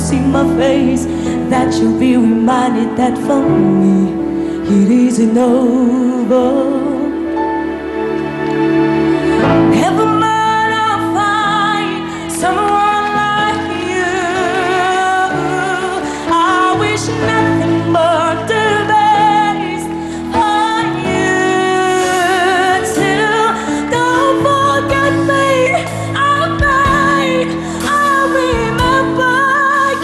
see my face, that you'll be reminded that for me it isn't over. Never mind, I'll find someone like you. I wish nothing but the best for you too. Don't forget me, I'll beg. I remember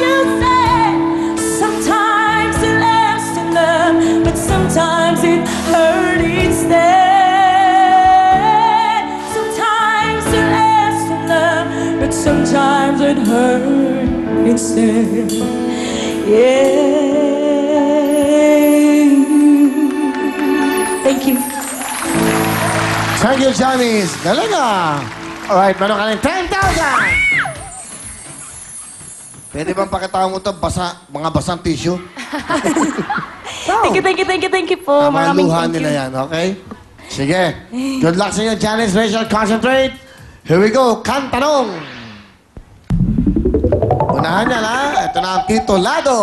you said sometimes it lasts in love, but sometimes it hurts instead. But sometimes it hurts instead. Yeah. Thank you. Thank you, Janice. Galing ah. Alright, meron ka ng 10,000! Pwede bang pakita mo ito? Mga basang tissue? Thank you po. Mga Maraming luha thank nila you. yan, okay? Sige. Good luck sa inyo, Janice. Rachel, concentrate. Here we go. Kantanong. Unahan niya na. Ito na ang titulado.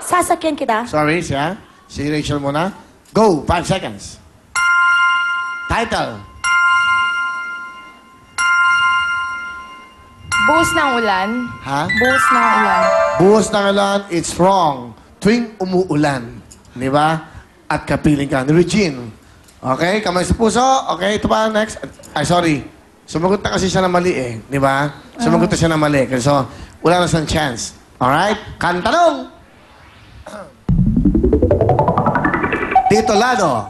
Sasakyan kita. Sorry, siya. Si Rachel muna. Go. 5 seconds. Title. Buhos ng ulan. Ha? Buhos ng ulan. Buhos ng ulan, it's wrong. Tuwing umuulan. Di ba? At kapiling ka ni Regine. Okay, kamay sa puso. Okay, ito pa, next. Ay, sorry. Sumagot na kasi siya na mali eh. Di ba? Sumagot na siya na mali. So, wala na siyang chance. Alright? Kantanong! Titulado.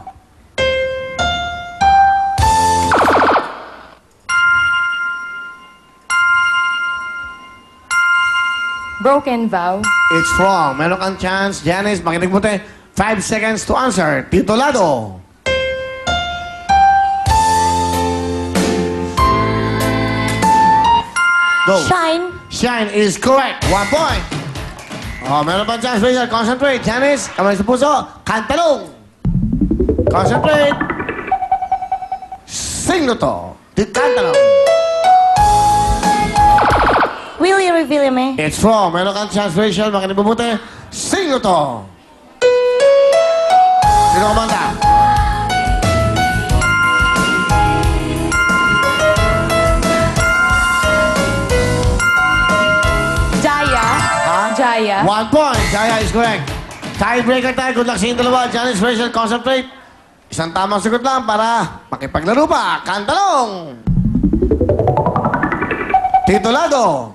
Broken vow. It's wrong. Meron kang chance. Janice, makinig mo tayo. 5 seconds to answer. Titulado. Go. Shine. Shine is correct. 1 point. Oh, meron pang chance, Rachel. Concentrate. Janice, kamay sa puso. Kantanong. Concentrate. Sing na to. Kantanong. Will you reveal me? It's wrong. Meron kang chance, Rachel. Makinig mo buti. Sing na to. Sino kumanta? Jaya. Ha? Jaya. 1 point. Jaya is correct. Tiebreaker tayo. Good luck sa inyong dalawa. Janice, Rachel, concentrate. Isang tamang sagot lang para makipaglaro pa. Kantanong. Titulado.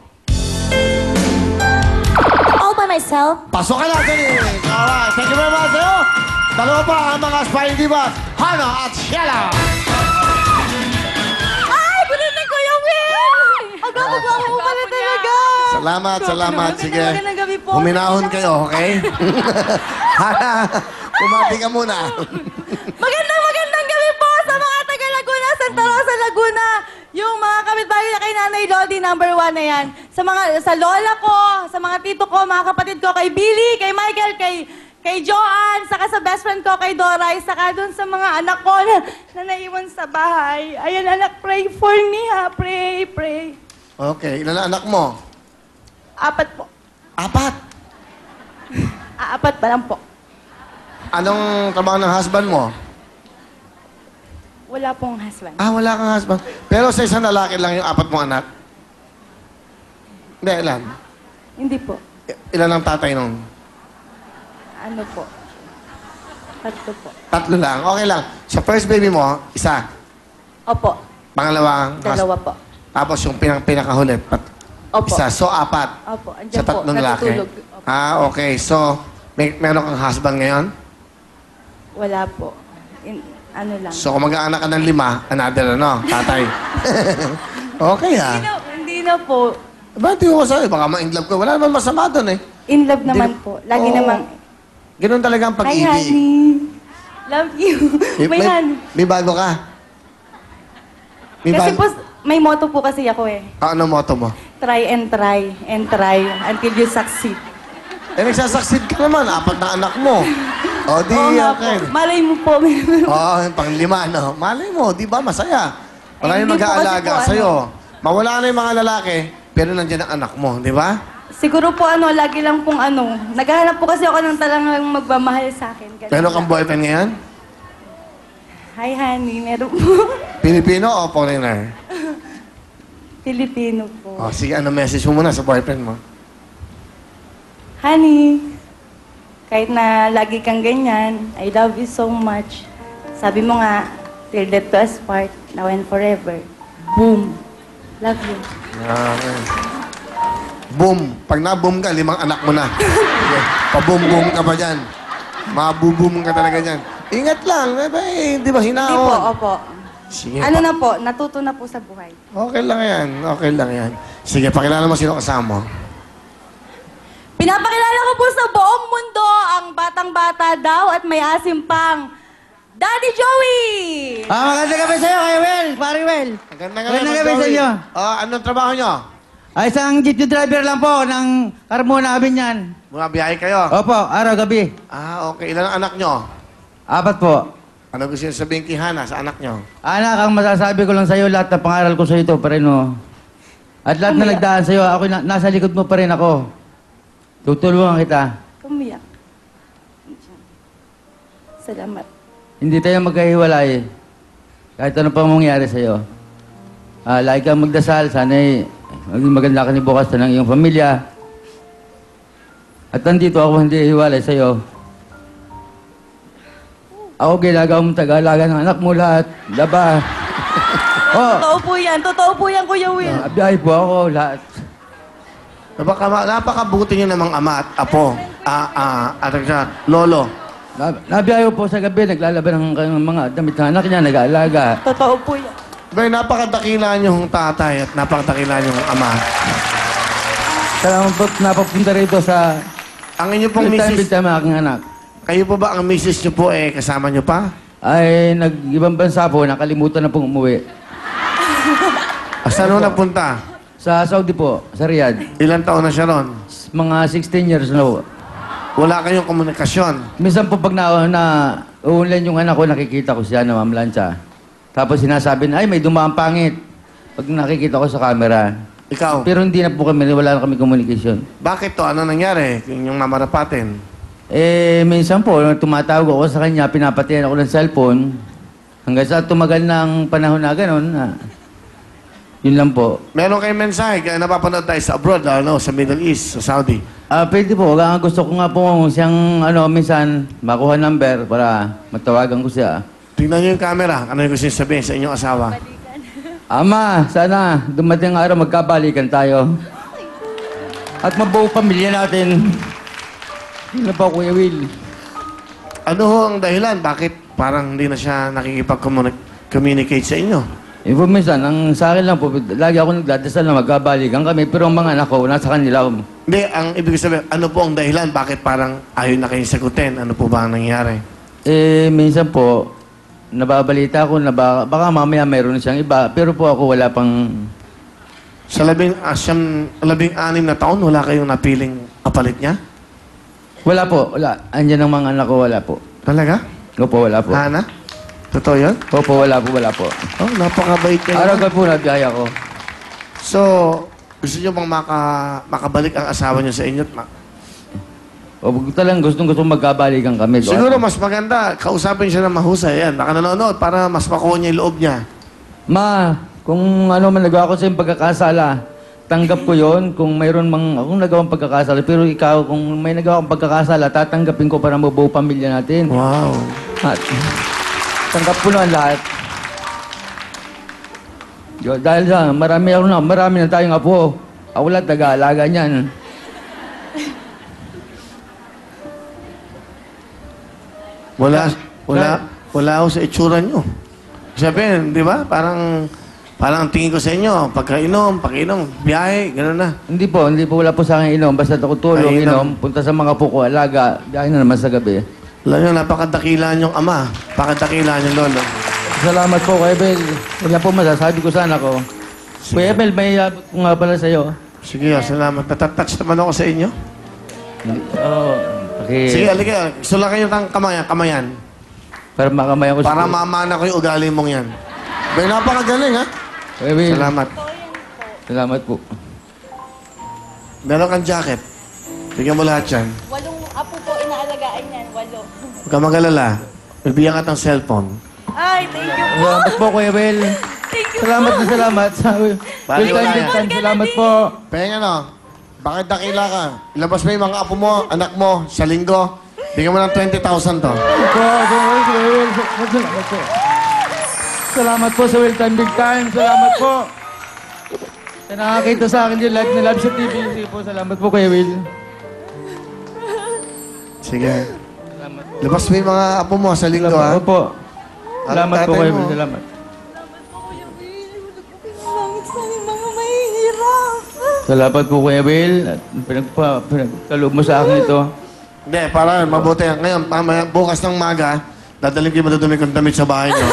All by myself. Pasok ka natin eh. Alright. Thank you very much sa'yo. Dalawa pa ang mga Spy Divas, Hana at Sheila. Ay, pinanin ko yung Will! Ang gwapo-gwapo mo pala talaga! Salamat. Sige. Magandang gabi po. Huminahon kayo, okay? Hana, umati ka muna. Magandang gabi po sa mga taga Laguna, Santa Rosa, Laguna. Yung mga kapitbahay na kay Nanay Lodi, #1 na yan. Sa lola ko, sa mga tito ko, mga kapatid ko, kay Billy, kay Michael, kay Joanne, saka sa best friend ko, kay Doray, saka dun sa mga anak ko na naiwan sa bahay. Ayan, anak, pray for me, ha? Pray. Okay, ilan ang anak mo? 4 po. 4. 4 pa lang po. Anong trabaho ng husband mo? Wala pong husband. Wala kang husband. Pero sa isang lalaki lang yung 4 mong anak? Hindi, ilan? Hindi po. Ilan ang tatay nung? Ano po? 3 po. 3 lang. Okay lang. Sa first baby mo, 1. Opo. Pangalawang? 2 po. Tapos yung pinakahuli, Opo. 1. So, 4. Opo. Andiyan Sa po. 3 lalaki. Natutulog. Opo. Okay. So, meron kang husband ngayon? Wala po. Ano lang. So, kung mag-aanak ka ng 5, another, tatay. Okay, Hindi na po. Ba't di ko sa'yo? Baka ma-in love ko. Wala naman masama doon eh. In love naman po. Lagi Oo. namang... Ganun talaga ang Hi, pag-ibig. honey. Love you. May honey. May bago ka. May Kasi bago. po, may motto po kasi ako eh. Ano motto mo? Try and try and try until you succeed. Eh, nagsasucceed ka naman. 4 na anak mo. O, di, Oo nga okay. po. Malay mo po. Oo, yung pang-5, no? Malay mo, di ba? Masaya. Maraming Hindi po kasi mag-aalaga po, sa'yo. Mawala na yung mga lalaki, pero nandiyan ang anak mo, di ba? Siguro po lagi lang pong naghahanap po kasi ako ng talagang magmamahal sa akin. Ganun Meron kang lang. boyfriend ngayon? Hi, honey. Meron po. Filipino o foreigner? Filipino po. O, sige, ano message mo muna sa boyfriend mo? Honey, kahit na lagi kang ganyan, I love you so much. Sabi mo nga, till death do us part, now and forever. Boom. Love you. Okay. Boom. Pag na-boom ka, 5 anak mo na. Sige. Pa-boom-boom ka pa dyan. Mabuboom ka talaga dyan. Ingat lang. Di ba, Hindi po, hinaon. opo. Sige. Ano na po, natuto na po sa buhay. Okay lang yan. Okay lang yan. Sige, pakilala mo sino kasama mo. Pinapakilala ko po sa buong mundo ang batang-bata daw at may asim pang Daddy Joey! Magandang gabi sa'yo, Kuya Will, Pare Will. Magandang gabi sa inyo. Anong trabaho nyo? Isang jeepney driver lang po ng Carmona, Abinyan. Mga biyahe kayo? Opo, araw-gabi. Okay. Ilan ang anak nyo? 4 po. Ano gusto nyo sabihin kay Hana sa anak nyo? Anak, ang masasabi ko lang sa'yo, lahat ng pangaral ko sa'yo ito pa rin, oh. At lahat na nagdaan sa'yo, ako nasa likod mo pa rin ako. Tutulungan kita. Kumiyak. Salamat. Hindi tayo magkahiwalay. Kahit ano pang mangyari sa'yo. Lagi kang magdasal, sana'y maging maganda ka ni bukas ng iyong pamilya. At nandito ako hindi hiwalay sa'yo. Ako ginagawa mong taga-alaga ng anak mo lahat. Laba. Totoo po yan. Totoo po yan, Kuya Will. Biyahe po ako lahat. Napakabuti nyo namang ama at apo. Lolo. Nabiyahe po sa gabi, naglalaban ng mga damit ng anak niya, nag-aalaga. Totoo po yan. Bay, napakadakila nyo yung tatay at napakadakila nyo yung ama. Salamat po, napapunta rito sa Ang inyo pong big misis, time aking anak. kayo po ba ang misis nyo po kasama nyo pa? Ay, nag-ibang bansa po, nakalimutan na pong umuwi. Saan ho napunta? Sa Saudi po, sa Riyadh. Ilan taon na siya ron? Mga 16 years na po. Wala kayong komunikasyon. Minsan po pag uulan yung anak ko, nakikita ko siya na mamlansya. Tapos sinasabi na, ay, may dumaan pangit. Pag nakikita ko sa camera. Ikaw, Pero hindi na po kami, wala na kami communication. bakit to? Ano nangyari? Yung namarapatin. Minsan po, tumatawag ako sa kanya, pinapatayan ako ng cellphone. Hanggang sa tumagal ng panahon na gano'n, yun lang po. Meron kayong mensahe, kaya napapanood tayo sa abroad, sa Middle East, sa Saudi. Pwede po, gusto ko nga po siyang, minsan, makuha number para matawagan ko siya. Tingnan nyo yung camera. Ano yung gusto nyo sabihin sa inyong asawa? Ama, sana dumating ang araw magkabalikan tayo. At mabuo pamilya natin. Yun na po, Kuya Will. Ano ho ang dahilan? Bakit parang hindi na siya nakikipag-communicate sa inyo? Po, minsan, ang sa akin lang po, lagi ako nagdadasal na magkabalikan kami, pero ang mga anak ko, nasa kanila. Hindi, ang ibig sabihin, ano po ang dahilan? Bakit parang ayaw na kayong sagutin? Ano po ba ang nangyari? Minsan po, nababalita ko na baka mamaya mayroon siyang iba, pero po ako wala pang... Sa 16 na taon, wala kayong napiling kapalit niya? Wala po, wala. Andiyan ang mga anak ko, wala po. Talaga? Opo, wala po. Hana? Totoo yun? Opo, wala po, wala po. Oh, napakabait kayo. Araw po nabiyaya ko. So, gusto niyo bang makabalik ang asawa niyo sa inyo? O talagang gustong magkabalikan kami. Siguro mas maganda, kausapin siya ng mahusay. Yan, baka nanonood para mas makuha niya yung loob niya. Ma, kung ano man nagawa ko sa iyong pagkakasala, tanggap ko yon. Kung mayroon mang akong nagawang pagkakasala, pero ikaw, kung may nagawa kang pagkakasala, tatanggapin ko para mabuo pamilya natin. Wow. At tanggap ko na ang lahat. Dahil sa marami na tayong apo. Ako lang taga-alaga niyan. Wala ako sa itsura niyo. Sabihin, di ba? Parang ang tingin ko sa inyo, pagkainom, biyahe, gano'n na. Hindi po wala po sa akin inom. Basta ako tulong, Ay, inom, punta sa mga puko, alaga, biyahe na naman sa gabi. Alam niyo, napakadakila niyong ama, napakadakila niyong lolo. Salamat po, Kuya Bel. Wala po masasabi ko sana ko. Kuya Bel, may abot ko nga pala sa'yo. Sige, salamat. Natatouch naman ako sa inyo. Oo. Okay. Sige, alika. Gusto lang kayo ng kamayan. Para makamaya ko Para mamana ko yung ugali mong yan. May napakagaling, ha? Kuya Bel. Salamat. Salamat po. Meron kang jacket. Bigyan mo lahat yan. 8 apo po inaalagaan yan. 8. Huwag ka mag-alala. Bibigyan ka ng cellphone. Ay, thank you po. Salamat po, Kuya Will. Thank you Salamat na salamat. Will time, big time. Salamat po. Peng ano, bakit dakila ka? Ilabas mo yung mga apo mo, anak mo, sa linggo. Bigyan mo ng 20,000 to. Salamat po. Salamat po sa Will time, big time. Salamat po. Sa nakakita sa akin yung live na live sa TVC po. Salamat po, Kuya Will. Sige. Salamat po. Labas mo yung mga apo mo sa linggo, ha? Salamat po. Salamat po, tatay Kuya mo. Will. Salamat. Sa mga mahihirap. Salamat po, Kuya Will. At pinagkaloob mo sa akin ito. Hindi, para mabuti. Ngayon, bukas ng maga, dadalhin ko yung madudumi kong damit sa bahay nyo.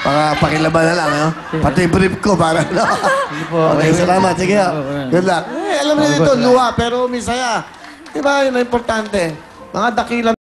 Para pakilaban na lang, no? Pati brief ko, para, no? Sige po. Okay, salamat. Sige, Okay. good luck. Alam niyo ito, luha, pero misaya. Di ba, yun ang importante. Mga dakilang